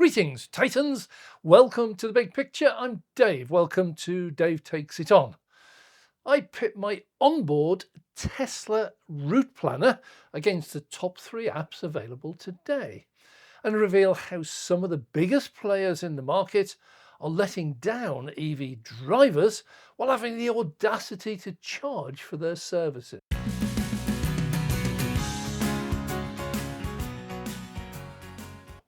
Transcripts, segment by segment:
Greetings, Titans. Welcome to the big picture. I'm Dave. Welcome to Dave Takes It On. I pit my onboard Tesla route planner against the top 3 apps available today and reveal how some of the biggest players in the market are letting down EV drivers while having the audacity to charge for their services.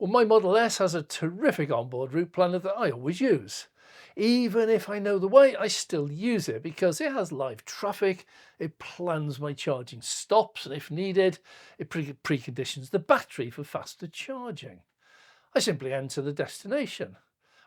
Well, my Model S has a terrific onboard route planner that I always use. Even if I know the way, I still use it because it has live traffic, it plans my charging stops, and if needed, it preconditions the battery for faster charging. I simply enter the destination.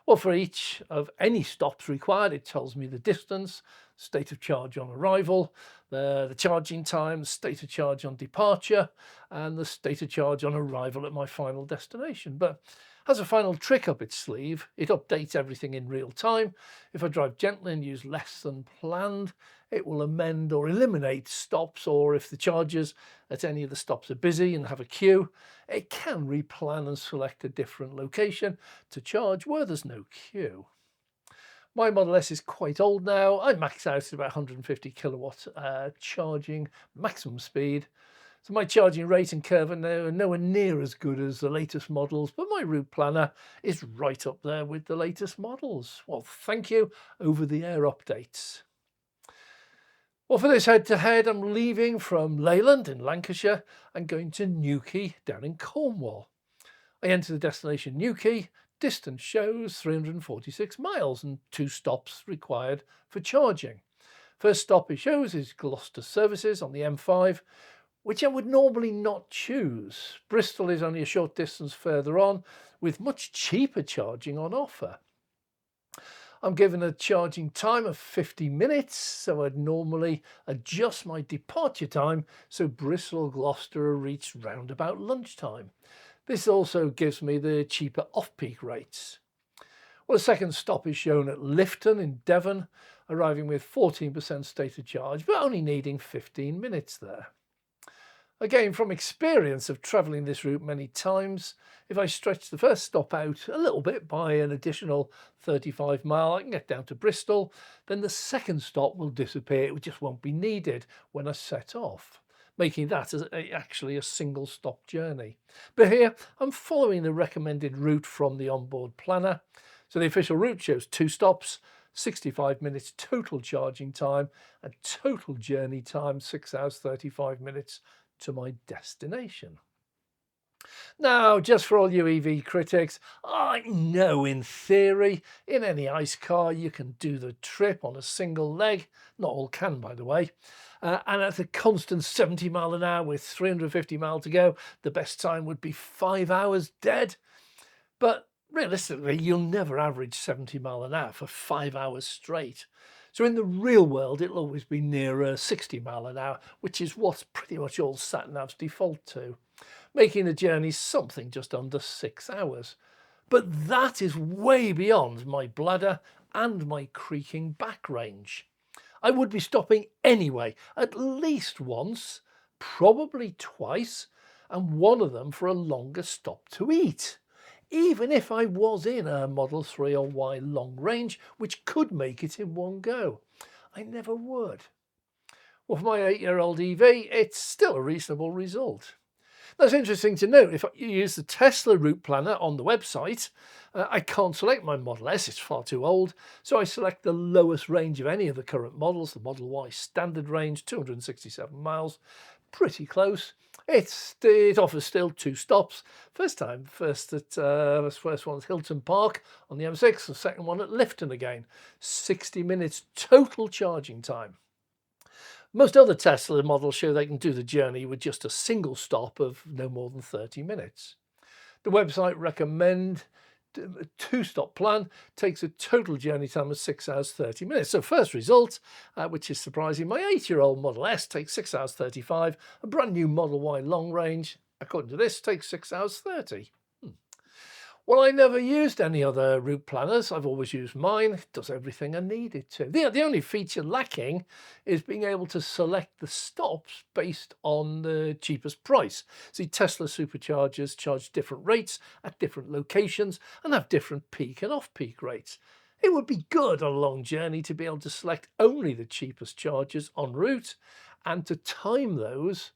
Well, for each of any stops required, it tells me the distance, state of charge on arrival, the charging time, the state of charge on departure, and the state of charge on arrival at my final destination. But has a final trick up its sleeve. It updates everything in real time. If I drive gently and use less than planned, it will amend or eliminate stops, or if the chargers at any of the stops are busy and have a queue, it can replan and select a different location to charge where there's no queue. My Model S is quite old now. I max out at about 150 kilowatt charging maximum speed. So my charging rate and curve are nowhere near as good as the latest models, but my route planner is right up there with the latest models. Well, thank you. Over the air updates. Well, for this head-to-head, I'm leaving from Leyland in Lancashire and going to Newquay down in Cornwall. I enter the destination Newquay. Distance shows 346 miles and 2 stops required for charging. First stop it shows is Gloucester Services on the M5, which I would normally not choose. Bristol is only a short distance further on, with much cheaper charging on offer. I'm given a charging time of 50 minutes, so I'd normally adjust my departure time so Bristol or Gloucester are reached round about lunchtime. This also gives me the cheaper off-peak rates. Well, the second stop is shown at Lifton in Devon, arriving with 14% state of charge, but only needing 15 minutes there. Again, from experience of travelling this route many times, if I stretch the first stop out a little bit by an additional 35 mile, I can get down to Bristol, then the second stop will disappear. It just won't be needed when I set off, making that actually a single stop journey. But here, I'm following the recommended route from the onboard planner. So the official route shows 2 stops, 65 minutes total charging time, and total journey time 6 hours 35 minutes to my destination. Now, just for all you EV critics, I know in theory, in any ICE car, you can do the trip on a single leg. Not all can, by the way. And at a constant 70 mile an hour with 350 mile to go, the best time would be 5 hours dead. But realistically, you'll never average 70 mile an hour for 5 hours straight. So in the real world, it'll always be nearer 60 mile an hour, which is what pretty much all sat-navs default to, making the journey something just under 6 hours. But that is way beyond my bladder and my creaking back range. I would be stopping anyway, at least once, probably twice, and one of them for a longer stop to eat. Even if I was in a Model 3 or Y long range, which could make it in one go. I never would. Well, for my 8-year-old EV, it's still a reasonable result. That's interesting to note. If you use the Tesla route planner on the website, I can't select my Model S, it's far too old, so I select the lowest range of any of the current models, the Model Y standard range, 267 miles, pretty close. It offers still 2 stops. First one at Hilton Park on the M6, the second one at Lifton again. 60 minutes total charging time. Most other Tesla models show they can do the journey with just a single stop of no more than 30 minutes. The website recommend a 2-stop plan, takes a total journey time of 6 hours 30 minutes. So first result, which is surprising, my 8-year-old Model S takes 6 hours 35. A brand new Model Y long range, according to this, takes 6 hours 30. Well, I never used any other route planners. I've always used mine. It does everything I need it to. The only feature lacking is being able to select the stops based on the cheapest price. See, Tesla superchargers charge different rates at different locations and have different peak and off-peak rates. It would be good on a long journey to be able to select only the cheapest chargers en route and to time those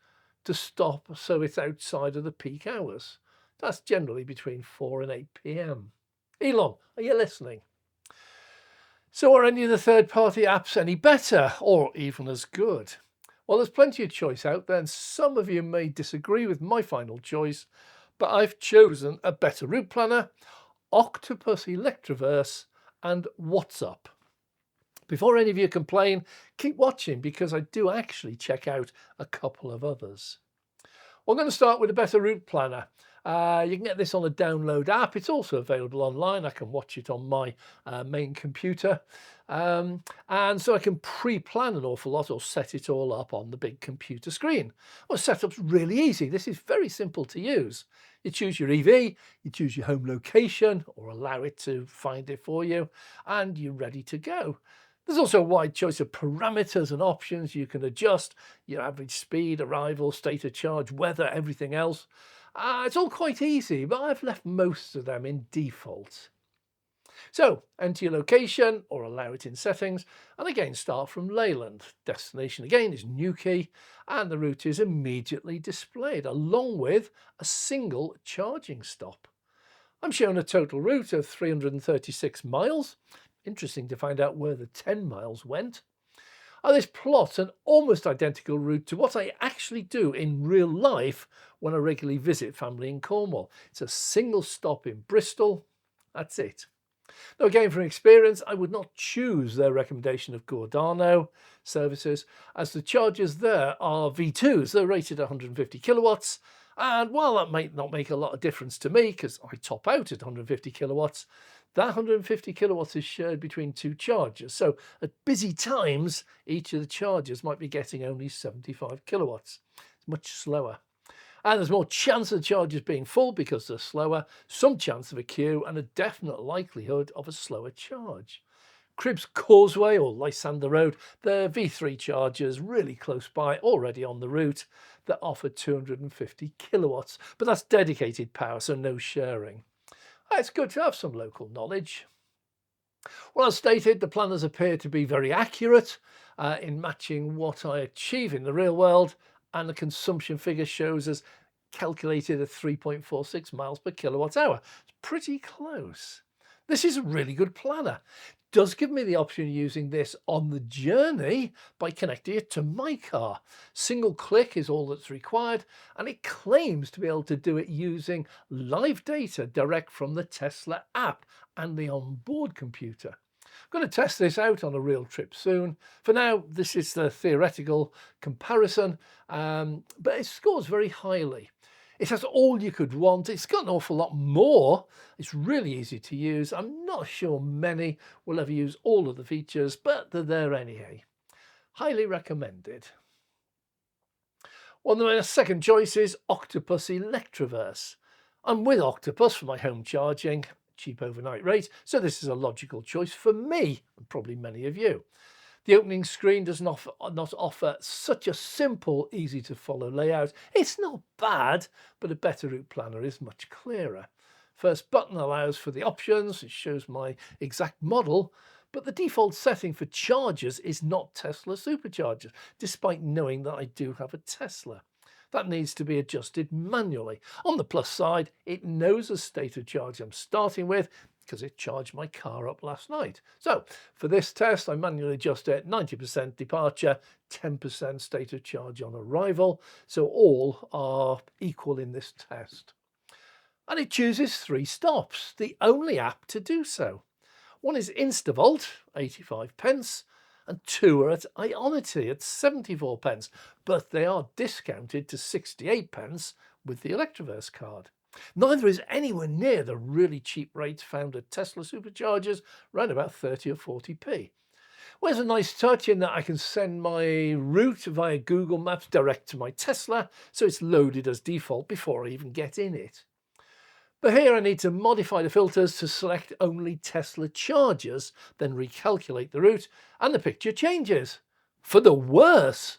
to stop so it's outside of the peak hours. That's generally between 4 and 8 p.m. Elon, are you listening? So are any of the third-party apps any better or even as good? Well, there's plenty of choice out there, and some of you may disagree with my final choice, but I've chosen a better route planner, Octopus Electroverse and Wattsup. Before any of you complain, keep watching because I do actually check out a couple of others. Well, I'm going to start with a better route planner. You can get this on a download app. It's also available online. I can watch it on my main computer. And so I can pre-plan an awful lot or set it all up on the big computer screen. Well, setup's really easy. This is very simple to use. You choose your EV, you choose your home location or allow it to find it for you, and you're ready to go. There's also a wide choice of parameters and options. You can adjust your average speed, arrival, state of charge, weather, everything else. It's all quite easy, but I've left most of them in default. So enter your location or allow it in settings, and again start from Leyland. Destination again is Newquay, and the route is immediately displayed along with a single charging stop. I'm shown a total route of 336 miles. Interesting to find out where the 10 miles went. This plots an almost identical route to what I actually do in real life when I regularly visit family in Cornwall. It's a single stop in Bristol. That's it. Now, again, from experience, I would not choose their recommendation of Giordano services, as the chargers there are V2s. They're rated 150 kilowatts. And while that might not make a lot of difference to me, because I top out at 150 kilowatts, that 150 kilowatts is shared between two chargers. So at busy times, each of the chargers might be getting only 75 kilowatts. It's much slower. And there's more chance of the chargers being full because they're slower, some chance of a queue, and a definite likelihood of a slower charge. Cribbs Causeway or Lysander Road, they're V3 chargers really close by, already on the route, that offer 250 kilowatts, but that's dedicated power, so no sharing. It's good to have some local knowledge. Well, as stated, the planners appear to be very accurate in matching what I achieve in the real world, and the consumption figure shows us calculated at 3.46 miles per kilowatt hour. It's pretty close. This is a really good planner. It does give me the option of using this on the journey by connecting it to my car. Single click is all that's required, and it claims to be able to do it using live data direct from the Tesla app and the onboard computer. I'm going to test this out on a real trip soon. For now, this is the theoretical comparison, but it scores very highly. It has all you could want. It's got an awful lot more. It's really easy to use. I'm not sure many will ever use all of the features, but they're there anyway. Highly recommended. Well, my second choice is Octopus Electroverse. I'm with Octopus for my home charging, cheap overnight rate, so this is a logical choice for me and probably many of you. The opening screen does not offer such a simple, easy to follow layout. It's not bad, but a better route planner is much clearer. First button allows for the options. It shows my exact model, but the default setting for chargers is not Tesla superchargers, despite knowing that I do have a Tesla. That needs to be adjusted manually. On the plus side, it knows the state of charge I'm starting with, because it charged my car up last night. So for this test, I manually adjust it 90% departure, 10% state of charge on arrival. So all are equal in this test. And it chooses 3 stops, the only app to do so. One is Instavolt, 85 pence, and 2 are at Ionity at 74 pence, but they are discounted to 68 pence with the Electroverse card. Neither is anywhere near the really cheap rates found at Tesla superchargers, around about 30 or 40p. Well, there's a nice touch in that I can send my route via Google Maps direct to my Tesla, so it's loaded as default before I even get in it. But here I need to modify the filters to select only Tesla chargers, then recalculate the route, and the picture changes. For the worse!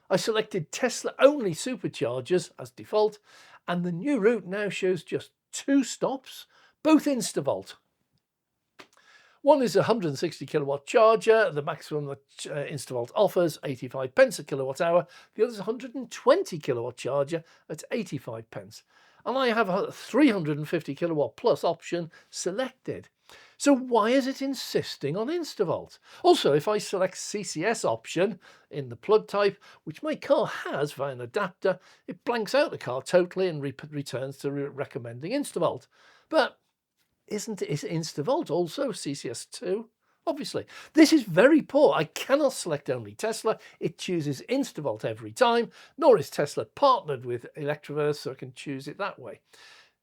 I selected Tesla only superchargers as default, and the new route now shows just 2 stops, both Instavolt. One is a 160 kilowatt charger. The maximum that Instavolt offers, 85 pence a kilowatt hour. The other is a 120 kilowatt charger at 85 pence. And I have a 350 kilowatt plus option selected. So why is it insisting on Instavolt? Also, if I select CCS option in the plug type, which my car has via an adapter, it blanks out the car totally and returns to recommending Instavolt. But is Instavolt also CCS2? Obviously. This is very poor. I cannot select only Tesla. It chooses Instavolt every time, nor is Tesla partnered with Electroverse, so I can choose it that way.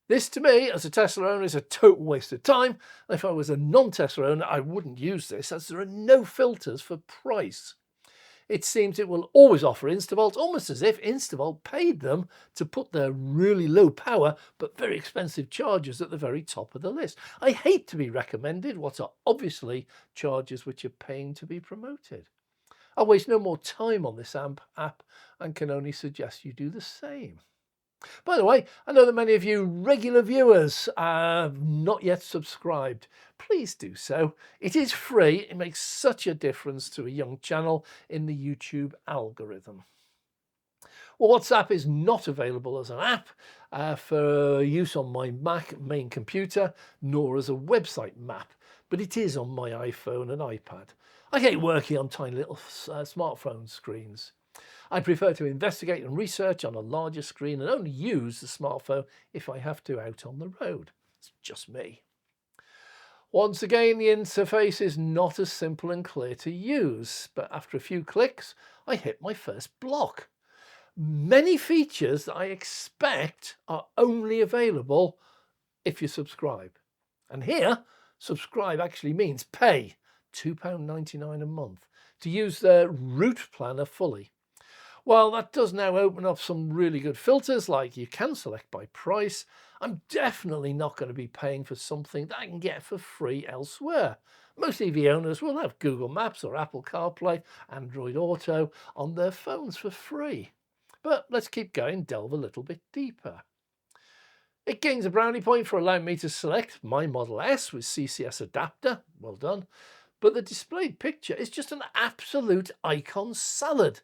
This, to me, as a Tesla owner, is a total waste of time. If I was a non-Tesla owner, I wouldn't use this, as there are no filters for price. It seems it will always offer Instavolt, almost as if Instavolt paid them to put their really low power but very expensive chargers at the very top of the list. I hate to be recommended what are obviously chargers which are paying to be promoted. I'll waste no more time on this app and can only suggest you do the same. By the way, I know that many of you regular viewers are not yet subscribed. Please do so. It is free. It makes such a difference to a young channel in the YouTube algorithm. Well, Wattsup is not available as an app for use on my Mac main computer, nor as a website map, but it is on my iPhone and iPad. I hate working on tiny little smartphone screens. I prefer to investigate and research on a larger screen and only use the smartphone if I have to out on the road. It's just me. Once again, the interface is not as simple and clear to use, but after a few clicks, I hit my first block. Many features that I expect are only available if you subscribe. And here, subscribe actually means pay £2.99 a month to use the route planner fully. Well, that does now open up some really good filters, like you can select by price. I'm definitely not going to be paying for something that I can get for free elsewhere. Most EV owners will have Google Maps or Apple CarPlay, Android Auto on their phones for free. But let's keep going, delve a little bit deeper. It gains a brownie point for allowing me to select my Model S with CCS adapter. Well done. But the displayed picture is just an absolute icon salad.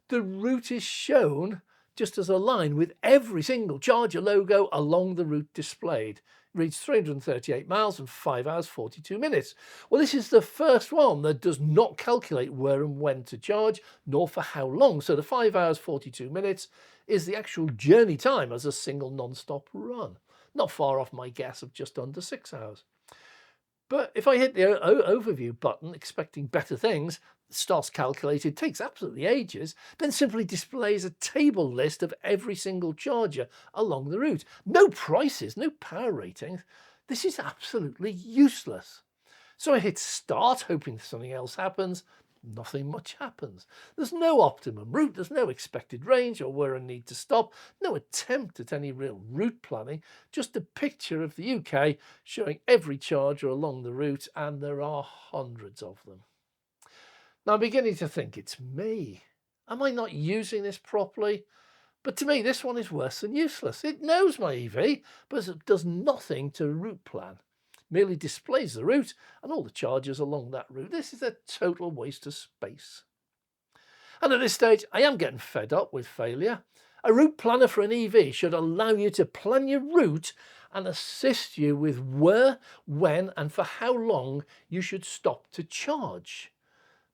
The route is shown just as a line with every single charger logo along the route displayed. It reads 338 miles and 5 hours 42 minutes. Well, this is the first one that does not calculate where and when to charge, nor for how long. So the 5 hours 42 minutes is the actual journey time as a single non-stop run. Not far off my guess of just under 6 hours. But if I hit the overview button expecting better things, it starts calculated, takes absolutely ages, then simply displays a table list of every single charger along the route. No prices, no power ratings. This is absolutely useless. So I hit start, hoping something else happens. Nothing much happens. There's no optimum route, there's no expected range or where I need to stop, no attempt at any real route planning, just a picture of the UK showing every charger along the route, and there are hundreds of them. Now I'm beginning to think it's me. Am I not using this properly? But to me, this one is worse than useless. It knows my EV, but it does nothing to route plan. Merely displays the route and all the chargers along that route. This is a total waste of space. And at this stage, I am getting fed up with failure. A route planner for an EV should allow you to plan your route and assist you with where, when, and for how long you should stop to charge.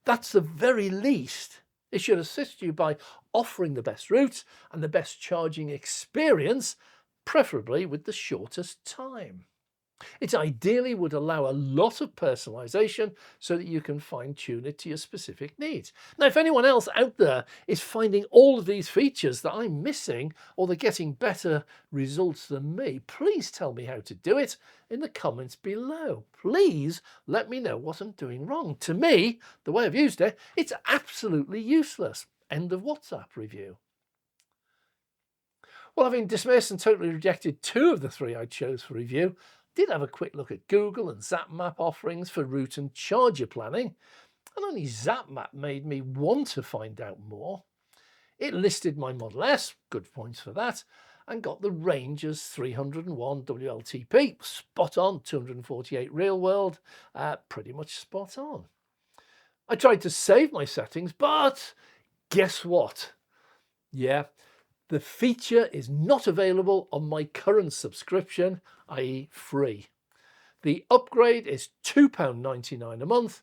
That's the very least. It should assist you by offering the best routes and the best charging experience, preferably with the shortest time. It ideally would allow a lot of personalization so that you can fine-tune it to your specific needs. Now, if anyone else out there is finding all of these features that I'm missing, or they're getting better results than me, please tell me how to do it in the comments below. Please let me know what I'm doing wrong. To me, the way I've used it, it's absolutely useless. End of Wattsup review. Well, having dismissed and totally rejected 2 of the 3 I chose for review, did have a quick look at Google and Zapmap offerings for route and charger planning, and only Zapmap made me want to find out more. It listed my Model S, good points for that, and got the range as 301 WLTP, spot on, 248 real world, pretty much spot on. I tried to save my settings, but guess what? Yeah, the feature is not available on my current subscription, i.e. free. The upgrade is £2.99 a month.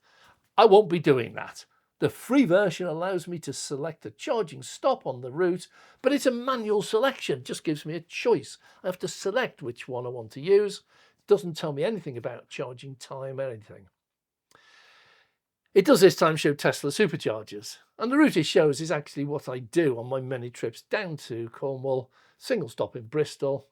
I won't be doing that. The free version allows me to select a charging stop on the route, but it's a manual selection, just gives me a choice. I have to select which one I want to use. It doesn't tell me anything about charging time or anything. It does this time show Tesla superchargers, and the route it shows is actually what I do on my many trips down to Cornwall, single stop in Bristol.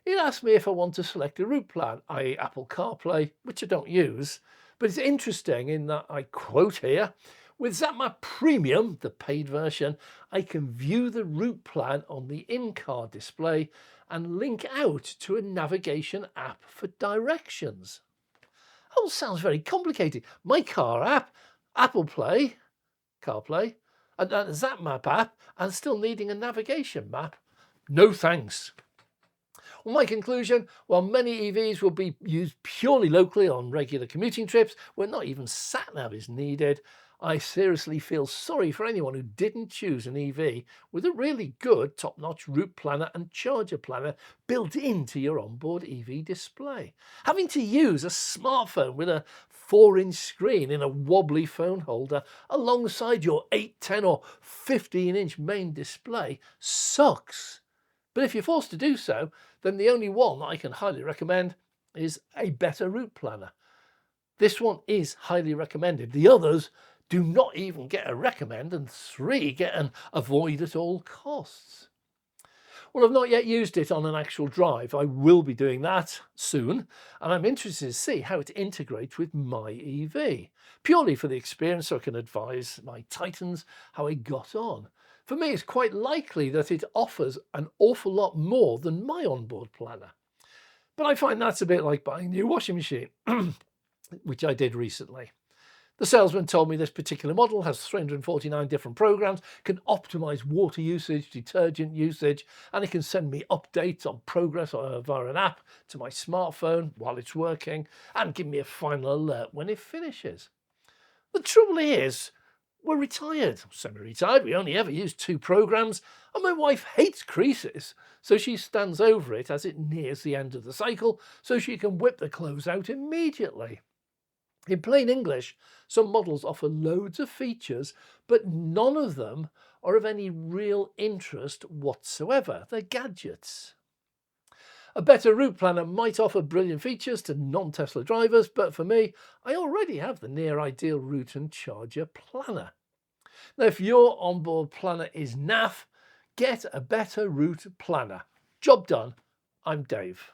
It asks me if I want to select a route plan, i.e. Apple CarPlay, which I don't use, but it's interesting in that I quote here, "With Zapmap Premium, the paid version, I can view the route plan on the in-car display and link out to a navigation app for directions." Oh, sounds very complicated. My car app, Apple Play, CarPlay, and a Zapmap app, and still needing a navigation map? No thanks. Well, my conclusion, while many EVs will be used purely locally on regular commuting trips where not even sat-nav is needed, I seriously feel sorry for anyone who didn't choose an EV with a really good top-notch route planner and charger planner built into your onboard EV display. Having to use a smartphone with a 4-inch screen in a wobbly phone holder alongside your 8, 10 or 15-inch main display sucks. But if you're forced to do so, then the only one that I can highly recommend is a better route planner. This one is highly recommended. The others do not even get a recommend, and 3 get an avoid at all costs. Well, I've not yet used it on an actual drive. I will be doing that soon, and I'm interested to see how it integrates with my EV, purely for the experience so I can advise my Titans how I got on. For me, it's quite likely that it offers an awful lot more than my onboard planner. But I find that's a bit like buying a new washing machine, which I did recently. The salesman told me this particular model has 349 different programs, can optimize water usage, detergent usage, and it can send me updates on progress via an app to my smartphone while it's working, and give me a final alert when it finishes. The trouble is, we're retired, semi-retired, we only ever use 2 programs, and my wife hates creases, so she stands over it as it nears the end of the cycle so she can whip the clothes out immediately. In plain English, some models offer loads of features, but none of them are of any real interest whatsoever. They're gadgets. A better route planner might offer brilliant features to non-Tesla drivers, but for me, I already have the near ideal route and charger planner. Now, if your onboard planner is naff, get a better route planner. Job done. I'm Dave.